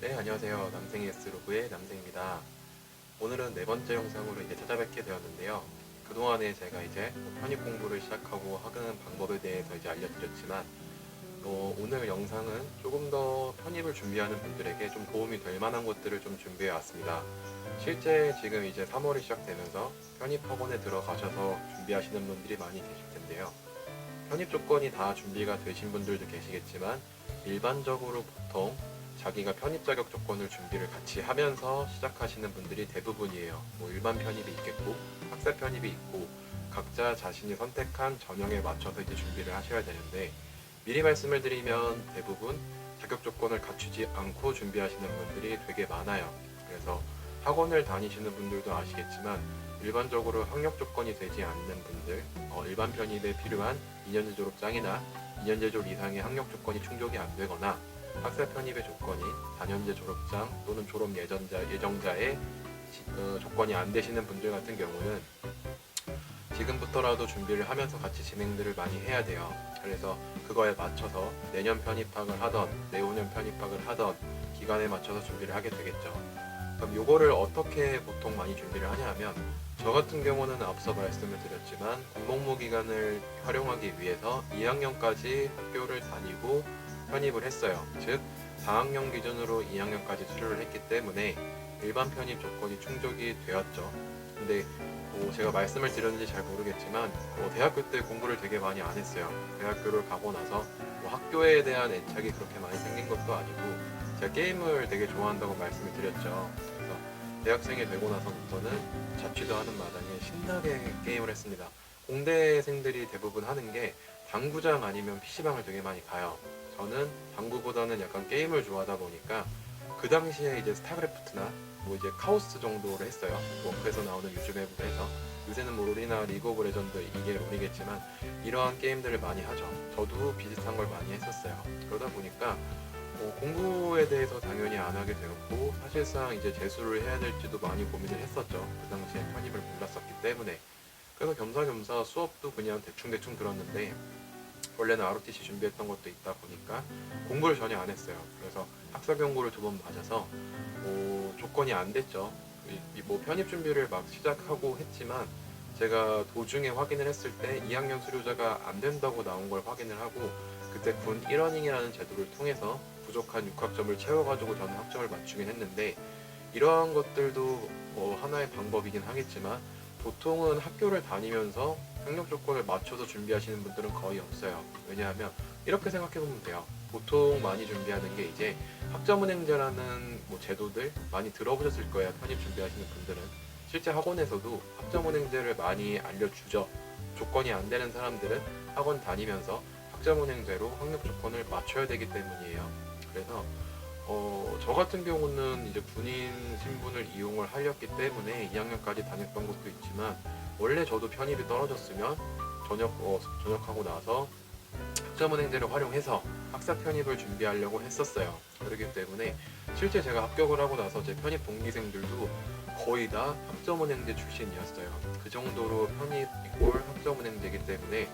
네, 안녕하세요. 남생이 S로그의 남생입니다. 오늘은 네 번째 영상으로 이제 찾아뵙게 되었는데요. 그동안에 제가 이제 편입 공부를 시작하고 하는 방법에 대해서 이제 알려드렸지만, 오늘 영상은 조금 더 편입을 준비하는 분들에게 좀 도움이 될 만한 것들을 좀 준비해 왔습니다. 실제 지금 이제 3월이 시작되면서 편입 학원에 들어가셔서 준비하시는 분들이 많이 계실 텐데요. 편입 조건이 다 준비가 되신 분들도 계시겠지만, 일반적으로 보통 자기가 편입 자격 조건을 준비를 같이 하면서 시작하시는 분들이 대부분이에요. 뭐 일반 편입이 있겠고, 학사 편입이 있고, 각자 자신이 선택한 전형에 맞춰서 이제 준비를 하셔야 되는데, 미리 말씀을 드리면 대부분 자격 조건을 갖추지 않고 준비하시는 분들이 되게 많아요. 그래서 학원을 다니시는 분들도 아시겠지만, 일반적으로 학력 조건이 되지 않는 분들, 일반 편입에 필요한 2년제 졸업장이나 2년제 졸 이상의 학력 조건이 충족이 안 되거나 학사 편입의 조건이 4년제 졸업장 또는 졸업 예정자의 조건이 안 되시는 분들 같은 경우는 지금부터라도 준비를 하면서 같이 진행들을 많이 해야 돼요. 그래서 그거에 맞춰서 내년 편입학을 하던 내후년 편입학을 하던 기간에 맞춰서 준비를 하게 되겠죠. 그럼 요거를 어떻게 보통 많이 준비를 하냐 하면, 저 같은 경우는 앞서 말씀을 드렸지만 공복무 기간을 활용하기 위해서 2학년까지 학교를 다니고 편입을 했어요. 즉 4학년 기준으로 2학년까지 수료를 했기 때문에 일반 편입 조건이 충족이 되었죠. 근데 제가 말씀을 드렸는지 잘 모르겠지만 대학교 때 공부를 되게 많이 안 했어요. 대학교를 가고 나서 학교에 대한 애착이 그렇게 많이 생긴 것도 아니고, 제가 게임을 되게 좋아한다고 말씀을 드렸죠. 그래서 대학생이 되고 나서부터는 자취도 하는 마당에 신나게 게임을 했습니다. 공대생들이 대부분 하는 게 당구장 아니면 PC방을 되게 많이 가요. 저는 당구보다는 약간 게임을 좋아하다 보니까 그 당시에 이제 스타크래프트나 뭐 이제 카오스 정도를 했어요. 워크에서 나오는 요즘 앱으로 해서. 요새는 뭐 롤이나 리그 오브 레전드, 이게 롤이겠지만 이러한 게임들을 많이 하죠. 저도 비슷한 걸 많이 했었어요. 그러다 보니까 공부에 대해서 당연히 안 하게 되었고, 사실상 이제 재수를 해야 될지도 많이 고민을 했었죠. 그 당시에 편입을 몰랐었기 때문에. 그래서 겸사겸사 수업도 그냥 대충대충 들었는데, 원래는 ROTC 준비했던 것도 있다 보니까 공부를 전혀 안 했어요. 그래서 학사 경고를 2번 맞아서 조건이 안 됐죠. 뭐 편입 준비를 막 시작하고 했지만, 제가 도중에 확인을 했을 때 2학년 수료자가 안 된다고 나온 걸 확인을 하고, 그때 군 1러닝이라는 제도를 통해서 부족한 6학점을 채워가지고 저는 학점을 맞추긴 했는데, 이러한 것들도 하나의 방법이긴 하겠지만 보통은 학교를 다니면서 학력 조건을 맞춰서 준비하시는 분들은 거의 없어요. 왜냐하면 이렇게 생각해보면 돼요. 보통 많이 준비하는 게 이제 학점은행제라는 제도들 많이 들어보셨을 거예요. 편입 준비하시는 분들은. 실제 학원에서도 학점은행제를 많이 알려주죠. 조건이 안 되는 사람들은 학원 다니면서 학점은행제로 학력 조건을 맞춰야 되기 때문이에요. 그래서 저 같은 경우는 이제 군인 신분을 이용을 하였기 때문에 2학년까지 다녔던 것도 있지만, 원래 저도 편입이 떨어졌으면 전역하고 나서 학점은행제를 활용해서 학사 편입을 준비하려고 했었어요. 그렇기 때문에 실제 제가 합격을 하고 나서 제 편입 동기생들도 거의 다 학점은행제 출신이었어요. 그 정도로 편입 이꼴 학점은행제이기 때문에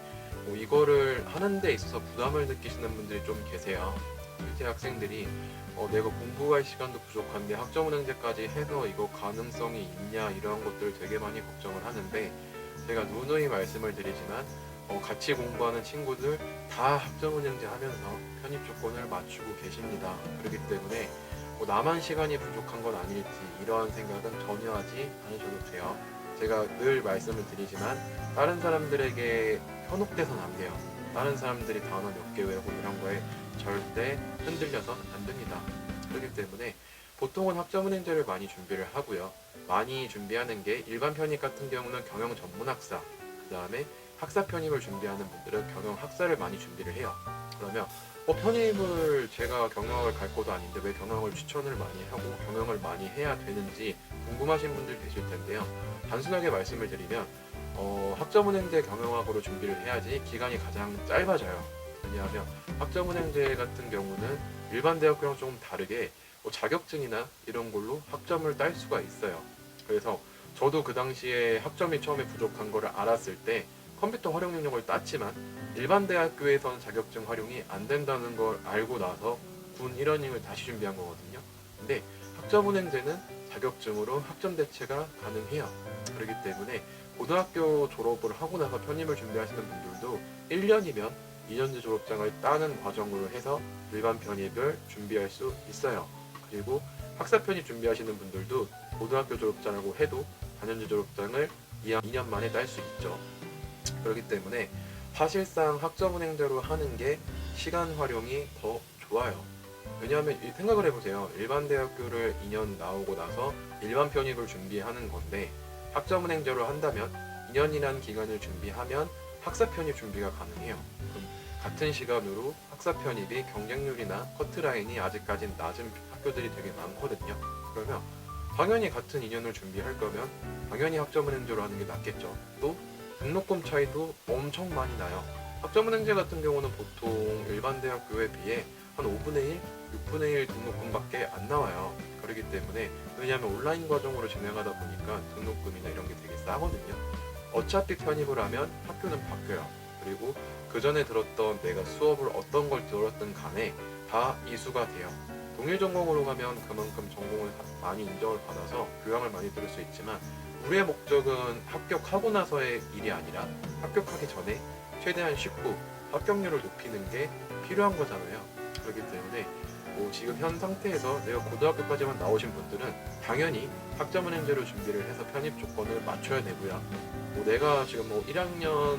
이거를 하는 데 있어서 부담을 느끼시는 분들이 좀 계세요. 실제 학생들이 내가 공부할 시간도 부족한데 학점은행제까지 해서 이거 가능성이 있냐, 이런 것들을 되게 많이 걱정을 하는데, 제가 누누이 말씀을 드리지만 같이 공부하는 친구들 다 학점은행제 하면서 편입 조건을 맞추고 계십니다. 그렇기 때문에 나만 시간이 부족한 건 아닐지, 이러한 생각은 전혀 하지 않으셔도 돼요. 제가 늘 말씀을 드리지만 다른 사람들에게 현혹돼서는 안 돼요. 다른 사람들이 단어 몇 개 외우고 이런 거에 절대 흔들려서 안 됩니다. 그렇기 때문에 보통은 학점은행제를 많이 준비를 하고요. 많이 준비하는 게 일반 편입 같은 경우는 경영 전문 학사, 그 다음에 학사 편입을 준비하는 분들은 경영 학사를 많이 준비를 해요. 그러면 편입을 제가 경영학을 갈 것도 아닌데 왜 경영을 추천을 많이 하고 경영을 많이 해야 되는지 궁금하신 분들 계실 텐데요. 단순하게 말씀을 드리면 학점은행제 경영학으로 준비를 해야지 기간이 가장 짧아져요. 왜냐하면 학점은행제 같은 경우는 일반 대학교랑 조금 다르게 자격증이나 이런 걸로 학점을 딸 수가 있어요. 그래서 저도 그 당시에 학점이 처음에 부족한 거를 알았을 때 컴퓨터 활용 능력을 땄지만 일반 대학교에서는 자격증 활용이 안 된다는 걸 알고 나서 군 1러닝을 다시 준비한 거거든요. 근데 학점은행제는 자격증으로 학점 대체가 가능해요. 그렇기 때문에 고등학교 졸업을 하고 나서 편입을 준비하시는 분들도 1년이면 2년제 졸업장을 따는 과정으로 해서 일반 편입을 준비할 수 있어요. 그리고 학사 편입 준비하시는 분들도 고등학교 졸업장이라고 해도 4년제 졸업장을 2년 만에 딸 수 있죠. 그렇기 때문에 사실상 학점은행제로 하는 게 시간 활용이 더 좋아요. 왜냐하면 생각을 해보세요. 일반 대학교를 2년 나오고 나서 일반 편입을 준비하는 건데 학점은행제로 한다면 2년이라는 기간을 준비하면 학사 편입 준비가 가능해요. 그럼 같은 시간으로 학사 편입이 경쟁률이나 커트라인이 아직까지는 낮은 학교들이 되게 많거든요. 그러면 당연히 같은 2년을 준비할 거면 당연히 학점은행제로 하는 게 낫겠죠. 또 등록금 차이도 엄청 많이 나요. 학점은행제 같은 경우는 보통 일반 대학교에 비해 한 5분의 1, 6분의 1 등록금밖에 안 나와요. 그렇기 때문에 왜냐하면 온라인 과정으로 진행하다 보니까 등록금이나 이런 게 되게 싸거든요. 어차피 편입을 하면 학교는 바뀌어요. 그리고 그 전에 들었던 내가 수업을 어떤 걸 들었든 간에 다 이수가 돼요. 동일 전공으로 가면 그만큼 전공을 많이 인정을 받아서 교양을 많이 들을 수 있지만 우리의 목적은 합격하고 나서의 일이 아니라 합격하기 전에 최대한 쉽고 합격률을 높이는 게 필요한 거잖아요. 그렇기 때문에 지금 현 상태에서 내가 고등학교까지만 나오신 분들은 당연히 학점은행제로 준비를 해서 편입 조건을 맞춰야 되고요. 내가 지금 1학년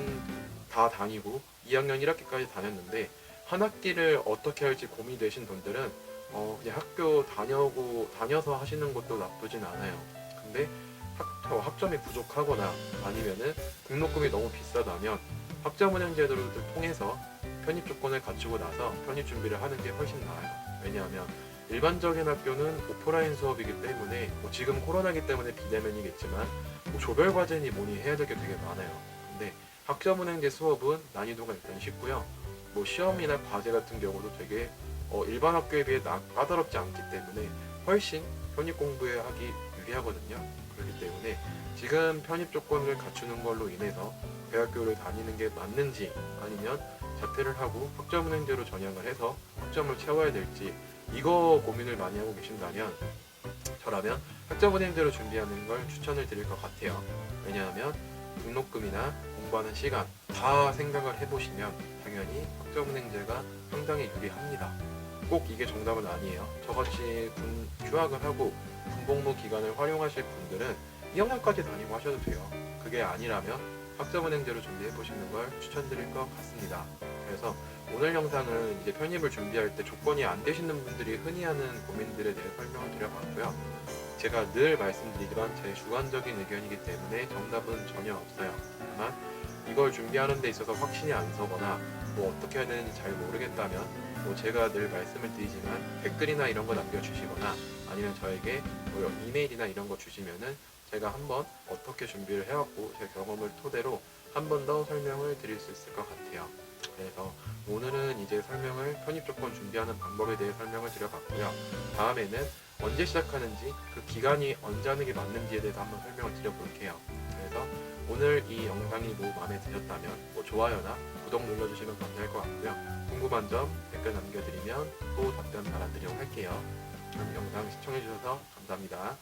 다 다니고 2학년 1학기까지 다녔는데 한 학기를 어떻게 할지 고민되신 분들은 그냥 학교 다녀서 하시는 것도 나쁘진 않아요. 근데 학점이 부족하거나 아니면은 등록금이 너무 비싸다면 학점은행제도를 통해서 편입 조건을 갖추고 나서 편입 준비를 하는 게 훨씬 나아요. 왜냐하면 일반적인 학교는 오프라인 수업이기 때문에 지금 코로나기 때문에 비대면이겠지만 조별 과제니 뭐니 해야 될 게 되게 많아요. 근데 학점은행제 수업은 난이도가 일단 쉽고요. 시험이나 과제 같은 경우도 되게 일반 학교에 비해 까다롭지 않기 때문에 훨씬 편입 공부에 하기 유리하거든요. 그렇기 때문에 지금 편입 조건을 갖추는 걸로 인해서 대학교를 다니는 게 맞는지 아니면 자퇴를 하고 학점은행제로 전향을 해서 학점을 채워야 될지 이거 고민을 많이 하고 계신다면 저라면 학점은행제로 준비하는 걸 추천을 드릴 것 같아요. 왜냐하면 등록금이나 공부하는 시간 다 생각을 해보시면 당연히 학점은행제가 상당히 유리합니다. 꼭 이게 정답은 아니에요. 저같이 군 휴학을 하고 군복무 기간을 활용하실 분들은 2학년까지 다니고 하셔도 돼요. 그게 아니라면 학점은행제로 준비해보시는 걸 추천드릴 것 같습니다. 그래서 오늘 영상은 이제 편입을 준비할 때 조건이 안 되시는 분들이 흔히 하는 고민들에 대해 설명을 드려봤고요. 제가 늘 말씀드리지만 제 주관적인 의견이기 때문에 정답은 전혀 없어요. 다만 이걸 준비하는 데 있어서 확신이 안 서거나 어떻게 해야 되는지 잘 모르겠다면 제가 늘 말씀을 드리지만 댓글이나 이런 거 남겨주시거나 아니면 저에게 이메일이나 이런 거 주시면은 제가 한번 어떻게 준비를 해왔고 제 경험을 토대로 한 번 더 설명을 드릴 수 있을 것 같아요. 그래서 오늘은 이제 편입 조건 준비하는 방법에 대해 설명을 드려봤고요. 다음에는 언제 시작하는지 그 기간이 언제 하는 게 맞는지에 대해서 한번 설명을 드려볼게요. 그래서 오늘 이 영상이 마음에 드셨다면 좋아요나 구독 눌러주시면 감사할 것 같고요. 궁금한 점 댓글 남겨드리면 또 답변 달아드리도록 할게요. 그럼 영상 시청해주셔서 감사합니다.